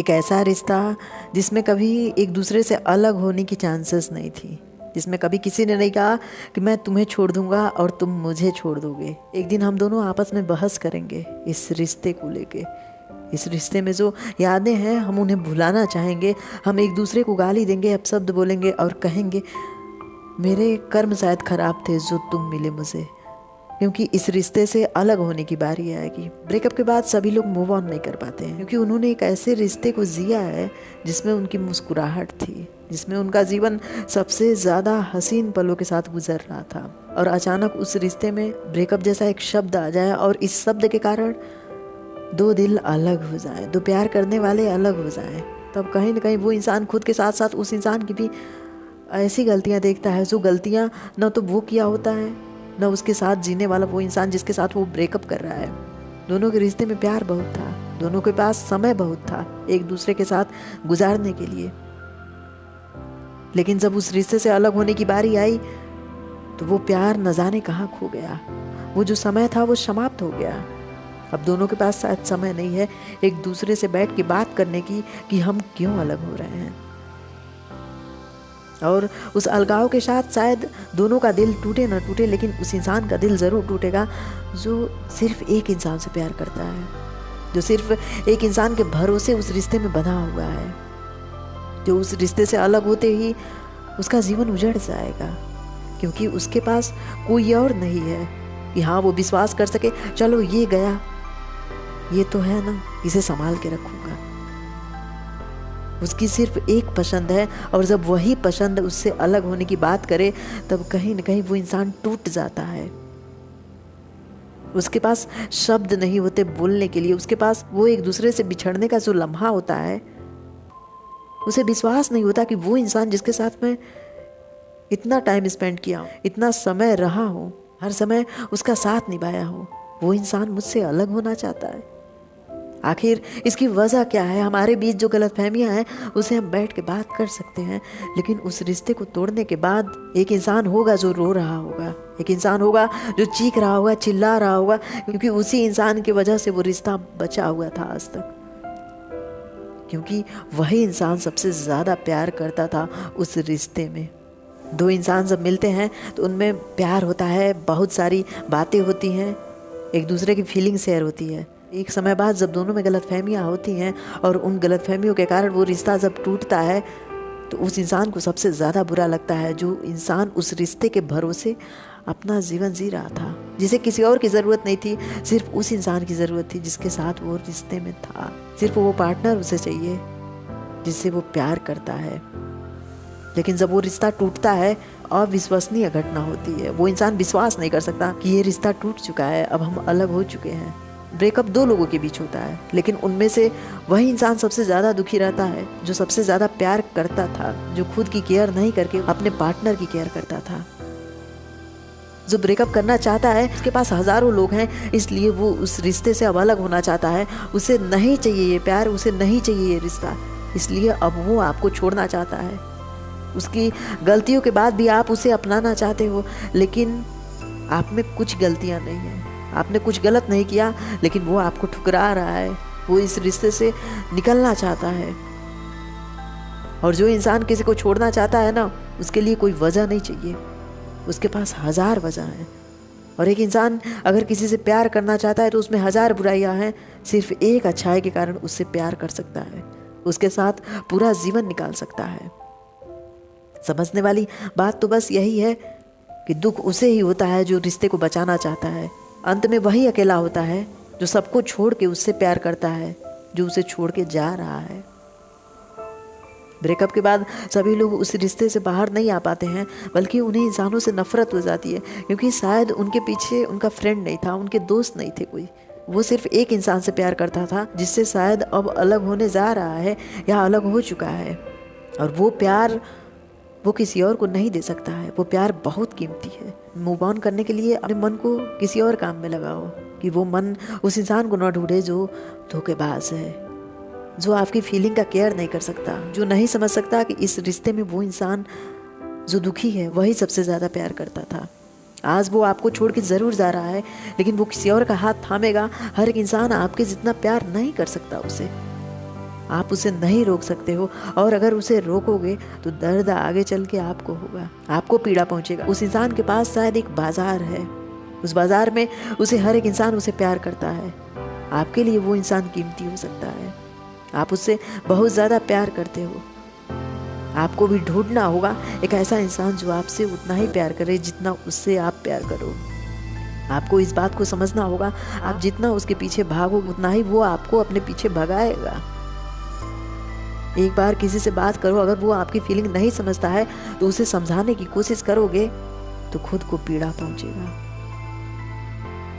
एक ऐसा रिश्ता जिसमें कभी एक दूसरे से अलग होने की चांसेस नहीं थी, जिसमें कभी किसी ने नहीं कहा कि मैं तुम्हें छोड़ दूंगा और तुम मुझे छोड़ दोगे। एक दिन हम दोनों आपस में बहस करेंगे इस रिश्ते को लेके। इस रिश्ते में जो यादें हैं हम उन्हें भुलाना चाहेंगे। हम एक दूसरे को गाली देंगे, अपशब्द बोलेंगे और कहेंगे मेरे कर्म शायद खराब थे जो तुम मिले मुझे, क्योंकि इस रिश्ते से अलग होने की बारी आएगी। ब्रेकअप के बाद सभी लोग मूव ऑन नहीं कर पाते हैं, क्योंकि उन्होंने एक ऐसे रिश्ते को जिया है जिसमें उनकी मुस्कुराहट थी, जिसमें उनका जीवन सबसे ज़्यादा हसीन पलों के साथ गुजर रहा था। और अचानक उस रिश्ते में ब्रेकअप जैसा एक शब्द आ जाए और इस शब्द के कारण दो दिल अलग हो जाए, दो प्यार करने वाले अलग हो जाए, तब कहीं ना कहीं वो इंसान खुद के साथ साथ उस इंसान की भी ऐसी गलतियाँ देखता है जो गलतियाँ न तो वो किया होता है न उसके साथ जीने वाला वो इंसान जिसके साथ वो ब्रेकअप कर रहा है। दोनों के रिश्ते में प्यार बहुत था, दोनों के पास समय बहुत था एक दूसरे के साथ गुजारने के लिए, लेकिन जब उस रिश्ते से अलग होने की बारी आई तो वो प्यार न जाने कहाँ खो गया। वो जो समय था वो समाप्त हो गया। अब दोनों के पास शायद समय नहीं है एक दूसरे से बैठ के बात करने की कि हम क्यों अलग हो रहे हैं। और उस अलगाव के साथ शायद दोनों का दिल टूटे ना टूटे, लेकिन उस इंसान का दिल ज़रूर टूटेगा जो सिर्फ एक इंसान से प्यार करता है, जो सिर्फ एक इंसान के भरोसे उस रिश्ते में बंधा हुआ है, जो उस रिश्ते से अलग होते ही उसका जीवन उजड़ जाएगा, क्योंकि उसके पास कोई और नहीं है कि हाँ वो विश्वास कर सके चलो ये गया, ये तो है ना, इसे संभाल के रखूँगा। उसकी सिर्फ एक पसंद है और जब वही पसंद उससे अलग होने की बात करे तब कहीं न कहीं वो इंसान टूट जाता है। उसके पास शब्द नहीं होते बोलने के लिए, उसके पास वो एक दूसरे से बिछड़ने का जो लम्हा होता है उसे विश्वास नहीं होता कि वो इंसान जिसके साथ मैं इतना टाइम स्पेंड किया हूँ, इतना समय रहा हूँ, हर समय उसका साथ निभाया हूँ, वो इंसान मुझसे अलग होना चाहता है। आखिर इसकी वजह क्या है? हमारे बीच जो गलतफहमियां हैं उसे हम बैठ के बात कर सकते हैं, लेकिन उस रिश्ते को तोड़ने के बाद एक इंसान होगा जो रो रहा होगा, एक इंसान होगा जो चीख रहा होगा, चिल्ला रहा होगा, क्योंकि उसी इंसान की वजह से वो रिश्ता बचा हुआ था आज तक, क्योंकि वही इंसान सबसे ज़्यादा प्यार करता था उस रिश्ते में। दो इंसान जब मिलते हैं तो उनमें प्यार होता है, बहुत सारी बातें होती हैं, एक दूसरे की फीलिंग शेयर होती है। एक समय बाद जब दोनों में गलतफहमियां होती हैं और उन गलतफहमियों के कारण वो रिश्ता जब टूटता है तो उस इंसान को सबसे ज़्यादा बुरा लगता है जो इंसान उस रिश्ते के भरोसे अपना जीवन जी रहा था, जिसे किसी और की ज़रूरत नहीं थी, सिर्फ उस इंसान की ज़रूरत थी जिसके साथ वो रिश्ते में था। सिर्फ वो पार्टनर उसे चाहिए जिससे वो प्यार करता है। लेकिन जब वो रिश्ता टूटता है अविश्वसनीय घटना होती है। वो इंसान विश्वास नहीं कर सकता कि ये रिश्ता टूट चुका है, अब हम अलग हो चुके हैं। ब्रेकअप दो लोगों के बीच होता है, लेकिन उनमें से वही इंसान सबसे ज़्यादा दुखी रहता है जो सबसे ज़्यादा प्यार करता था, जो खुद की केयर नहीं करके अपने पार्टनर की केयर करता था। जो ब्रेकअप करना चाहता है उसके पास हज़ारों लोग हैं, इसलिए वो उस रिश्ते से अब अलग होना चाहता है। उसे नहीं चाहिए ये प्यार, उसे नहीं चाहिए ये रिश्ता, इसलिए अब वो आपको छोड़ना चाहता है। उसकी गलतियों के बाद भी आप उसे अपनाना चाहते हो, लेकिन आप में कुछ गलतियां नहीं हैं, आपने कुछ गलत नहीं किया, लेकिन वो आपको ठुकरा रहा है। वो इस रिश्ते से निकलना चाहता है। और जो इंसान किसी को छोड़ना चाहता है ना, उसके लिए कोई वजह नहीं चाहिए, उसके पास हज़ार वजह हैं। और एक इंसान अगर किसी से प्यार करना चाहता है तो उसमें हज़ार बुराइयां हैं, सिर्फ एक अच्छाई के कारण उससे प्यार कर सकता है, उसके साथ पूरा जीवन निकाल सकता है। समझने वाली बात तो बस यही है कि दुख उसे ही होता है जो रिश्ते को बचाना चाहता है। अंत में वही अकेला होता है जो सबको छोड़ के उससे प्यार करता है, जो उसे छोड़ के जा रहा है। ब्रेकअप के बाद सभी लोग उस रिश्ते से बाहर नहीं आ पाते हैं, बल्कि उन्हें इंसानों से नफरत हो जाती है, क्योंकि शायद उनके पीछे उनका फ्रेंड नहीं था, उनके दोस्त नहीं थे कोई। वो सिर्फ एक इंसान से प्यार करता था जिससे शायद अब अलग होने जा रहा है या अलग हो चुका है। और वो प्यार वो किसी और को नहीं दे सकता है। वो प्यार बहुत कीमती है। मूव ऑन करने के लिए अपने मन को किसी और काम में लगाओ, कि वो मन उस इंसान को न ढूंढे जो धोखेबाज है, जो आपकी फीलिंग का केयर नहीं कर सकता, जो नहीं समझ सकता कि इस रिश्ते में वो इंसान जो दुखी है वही सबसे ज़्यादा प्यार करता था। आज वो आपको छोड़ के ज़रूर जा रहा है, लेकिन वो किसी और का हाथ थामेगा। हर एक इंसान आपके जितना प्यार नहीं कर सकता उसे। आप उसे नहीं रोक सकते हो, और अगर उसे रोकोगे तो दर्द आगे चल के आपको होगा, आपको पीड़ा पहुंचेगा। उस इंसान के पास शायद एक बाजार है, उस बाजार में उसे हर एक इंसान उसे प्यार करता है। आपके लिए वो इंसान कीमती हो सकता है, आप उससे बहुत ज़्यादा प्यार करते हो। आपको भी ढूंढना होगा एक ऐसा इंसान जो आपसे उतना ही प्यार करे जितना उससे आप प्यार करो। आपको इस बात को समझना होगा, आप जितना उसके पीछे भागो उतना ही वो आपको अपने पीछे भगाएगा। एक बार किसी से बात करो, अगर वो आपकी फीलिंग नहीं समझता है तो उसे समझाने की कोशिश करोगे तो खुद को पीड़ा पहुंचेगा,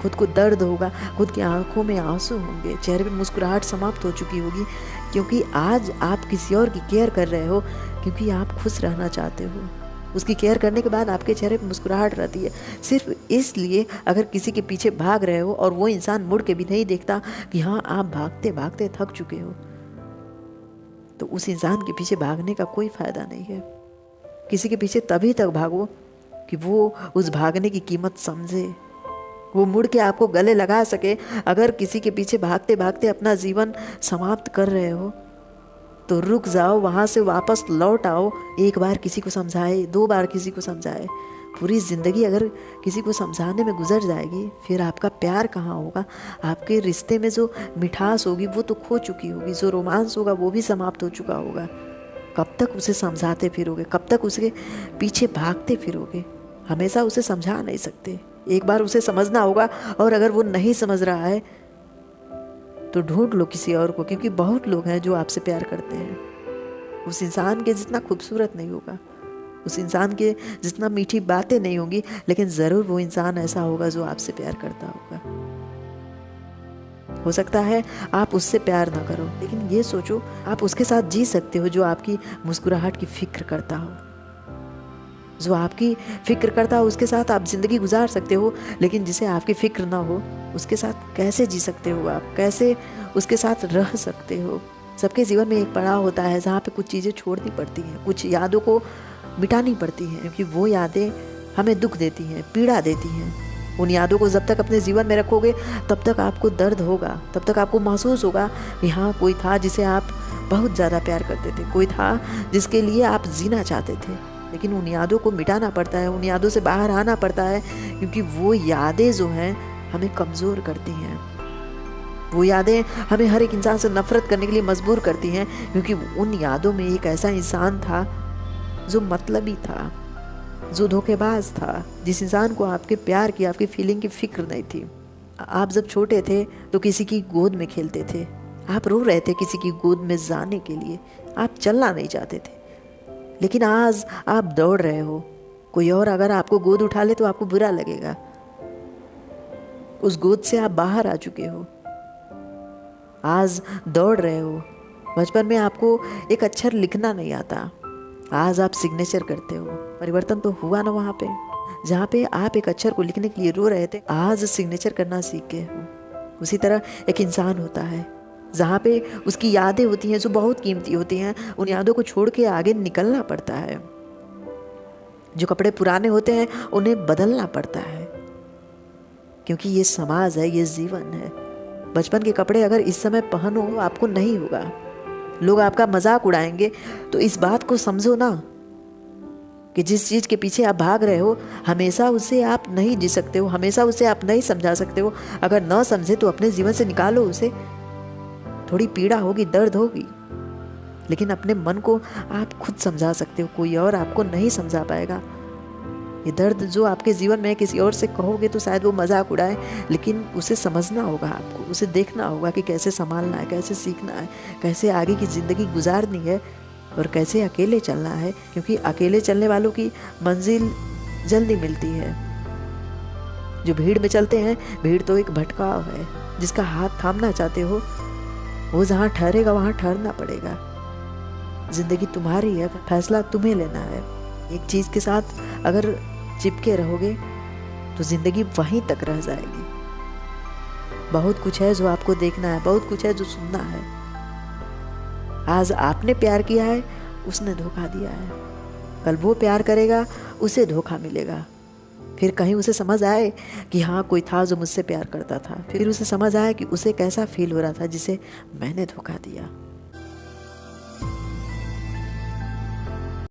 खुद को दर्द होगा, खुद की आंखों में आंसू होंगे, चेहरे पे मुस्कुराहट समाप्त हो चुकी होगी, क्योंकि आज आप किसी और की केयर कर रहे हो, क्योंकि आप खुश रहना चाहते हो। उसकी केयर करने के बाद आपके चेहरे पे मुस्कुराहट रहती है, सिर्फ इसलिए अगर किसी के पीछे भाग रहे हो और वो इंसान मुड़ के भी नहीं देखता कि हाँ आप भागते भागते थक चुके हो, तो उस इंसान के पीछे भागने का कोई फायदा नहीं है। किसी के पीछे तभी तक भागो कि वो उस भागने की कीमत समझे, वो मुड़ के आपको गले लगा सके। अगर किसी के पीछे भागते भागते अपना जीवन समाप्त कर रहे हो तो रुक जाओ, वहाँ से वापस लौट आओ। एक बार किसी को समझाए, 2 बार किसी को समझाए, पूरी ज़िंदगी अगर किसी को समझाने में गुजर जाएगी, फिर आपका प्यार कहाँ होगा? आपके रिश्ते में जो मिठास होगी वो तो खो चुकी होगी, जो रोमांस होगा वो भी समाप्त हो चुका होगा। कब तक उसे समझाते फिरोगे? कब तक उसके पीछे भागते फिरोगे? हमेशा उसे समझा नहीं सकते, एक बार उसे समझना होगा। और अगर वो नहीं समझ रहा है तो ढूंढ लो किसी और को, क्योंकि बहुत लोग हैं जो आपसे प्यार करते हैं। उस इंसान के जितना खूबसूरत नहीं होगा, उस इंसान के जितना मीठी बातें नहीं होंगी, लेकिन ज़रूर वो इंसान ऐसा होगा जो आपसे प्यार करता होगा। हो सकता है आप उससे प्यार ना करो, लेकिन ये सोचो आप उसके साथ जी सकते हो जो आपकी मुस्कुराहट की फिक्र करता हो, जो आपकी फिक्र करता हो उसके साथ आप ज़िंदगी गुजार सकते हो। लेकिन जिसे आपकी फिक्र ना हो उसके साथ कैसे जी सकते हो? आप कैसे उसके साथ रह सकते हो? सबके जीवन में एक पड़ाव होता है जहाँ पे कुछ चीज़ें छोड़नी पड़ती हैं, कुछ यादों को मिटानी पड़ती हैं, क्योंकि वो यादें हमें दुख देती हैं, पीड़ा देती हैं। उन यादों को जब तक अपने जीवन में रखोगे तब तक आपको दर्द होगा, तब तक आपको महसूस होगा कि हाँ कोई था जिसे आप बहुत ज़्यादा प्यार करते थे, कोई था जिसके लिए आप जीना चाहते थे। लेकिन उन यादों को मिटाना पड़ता है, उन यादों से बाहर आना पड़ता है, क्योंकि वो यादें जो हैं हमें कमज़ोर करती हैं। वो यादें हमें हर एक इंसान से नफरत करने के लिए मजबूर करती हैं, क्योंकि उन यादों में एक ऐसा इंसान था जो मतलबी था, जो धोखेबाज था, जिस इंसान को आपके प्यार की, आपकी फीलिंग की फिक्र नहीं थी। आप जब छोटे थे तो किसी की गोद में खेलते थे, आप रो रहे थे किसी की गोद में जाने के लिए, आप चलना नहीं चाहते थे। लेकिन आज आप दौड़ रहे हो, कोई और अगर आपको गोद उठा ले तो आपको बुरा लगेगा। उस गोद से आप बाहर आ चुके हो, आज दौड़ रहे हो। बचपन में आपको एक अक्षर लिखना नहीं आता, आज आप सिग्नेचर करते हो। परिवर्तन तो हुआ ना वहाँ पे, जहाँ पे आप एक अक्षर को लिखने के लिए रो रहे थे, आज सिग्नेचर करना सीख गए हो। उसी तरह एक इंसान होता है जहाँ पे उसकी यादें होती हैं जो बहुत कीमती होती हैं, उन यादों को छोड़ के आगे निकलना पड़ता है। जो कपड़े पुराने होते हैं उन्हें बदलना पड़ता है, क्योंकि ये समाज है, ये जीवन है। बचपन के कपड़े अगर इस समय पहनो आपको नहीं होगा, लोग आपका मजाक उड़ाएंगे। तो इस बात को समझो ना कि जिस चीज़ के पीछे आप भाग रहे हो हमेशा उसे आप नहीं जी सकते हो, हमेशा उसे आप नहीं समझा सकते हो। अगर न समझे तो अपने जीवन से निकालो उसे। थोड़ी पीड़ा होगी, दर्द होगी, लेकिन अपने मन को आप खुद समझा सकते हो, कोई और आपको नहीं समझा पाएगा। ये दर्द जो आपके जीवन में है, किसी और से कहोगे तो शायद वो मजाक उड़ाए, लेकिन उसे समझना होगा आपको, उसे देखना होगा कि कैसे संभालना है, कैसे सीखना है, कैसे आगे की ज़िंदगी गुजारनी है और कैसे अकेले चलना है, क्योंकि अकेले चलने वालों की मंजिल जल्दी मिलती है। जो भीड़ में चलते हैं, भीड़ तो एक भटकाव है। जिसका हाथ थामना चाहते हो वो जहाँ ठहरेगा वहाँ ठहरना पड़ेगा। जिंदगी तुम्हारी है, फैसला तुम्हें लेना है। एक चीज़ के साथ अगर चिपके रहोगे तो जिंदगी वहीं तक रह जाएगी। बहुत कुछ है जो आपको देखना है, बहुत कुछ है जो सुनना है। आज आपने प्यार किया है, उसने धोखा दिया है, कल वो प्यार करेगा, उसे धोखा मिलेगा। फिर कहीं उसे समझ आए कि हाँ कोई था जो मुझसे प्यार करता था, फिर उसे समझ आए कि उसे कैसा फील हो रहा था जिसे मैंने धोखा दिया।